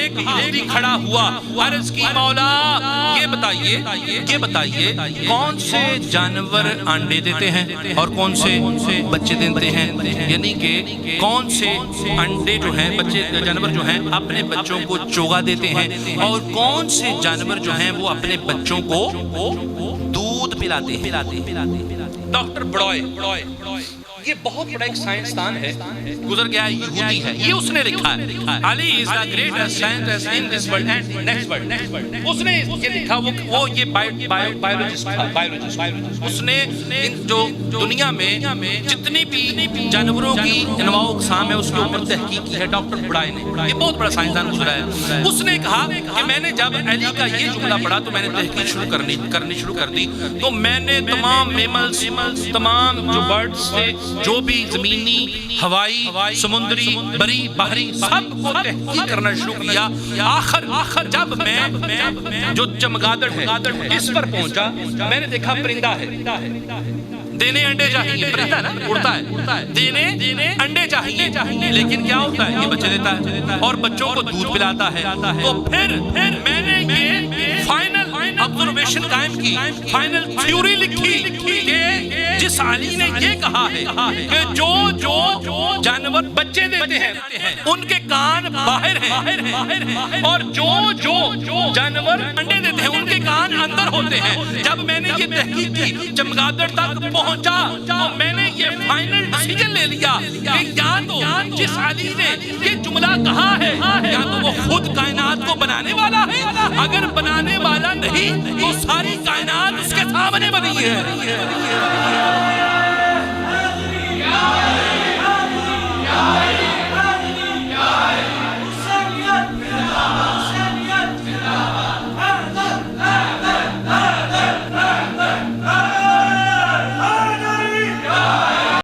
ایک یہودی کھڑا ہوا، عرض کی مولا یہ بتائیے کون سے جانور انڈے دیتے ہیں اور کون سے بچے دیتے ہیں، یعنی کہ کون سے انڈے جو ہیں بچے جانور جو ہیں اپنے بچوں کو چوغا دیتے ہیں اور کون سے جانور جو ہیں وہ اپنے بچوں کو دودھ پلاتے ہیں۔ ڈاکٹر بڑوئے یہ بہت بڑا ایک سائنسدان ہے، گزر گیا ہے، یہودی ہے، یہ اس نے لکھا ہے علی is the greatest scientist in this world and next world۔ اس نے یہ لکھا، وہ یہ بایولوجسٹ تھا، اس نے جو دنیا میں جتنی بھی جانوروں کی انواع و اقسام ہے اس کے اوپر تحقیق کی ہے ڈاکٹر بڑائے نے، یہ بہت بڑا سائنسدان گزرا ہے۔ اس نے کہا کہ میں نے جب علی کا یہ جملہ پڑھا تو میں نے تحقیق کرنی شروع کر دی، تو میں نے تمام میملز، تمام جو برڈز تھے، جو بھی زمینی، ہوائی، سمندری، بری، بحری، سب کو تحقیق کرنا شروع کیا۔ آخر جب میں جو چمگادڑ ہے اس پر پہنچا، میں نے دیکھا پرندہ ہے، دینے انڈے چاہیے، پرندہ نا اڑتا ہے، دینے انڈے چاہیے، لیکن کیا ہوتا ہے، یہ بچے دیتا ہے اور بچوں کو دودھ پلاتا ہے۔ تو پھر میں نے یہ فائنل آبزرویشن قائم کی، فائنل تھیوری لکھی کہ جس علی نے یہ کہا ہے کہ جو جانور بچے دیتے ہیں ان کے کان باہر ہیں اور جو جانور انڈے دیتے ہیں ان کے کان اندر ہوتے ہیں۔ جب میں نے یہ تحقیق کی، چمگادڑ تک پہنچا، تو میں نے یہ فائنل ڈیسیجن لے لیا کہ یا تو جس علی نے یہ جملہ کہا ہے یا تو وہ خود کائنات کو بنانے والا ہے، اگر بنانے والا نہیں تو ساری کائنات اس کے سامنے بنی ہے۔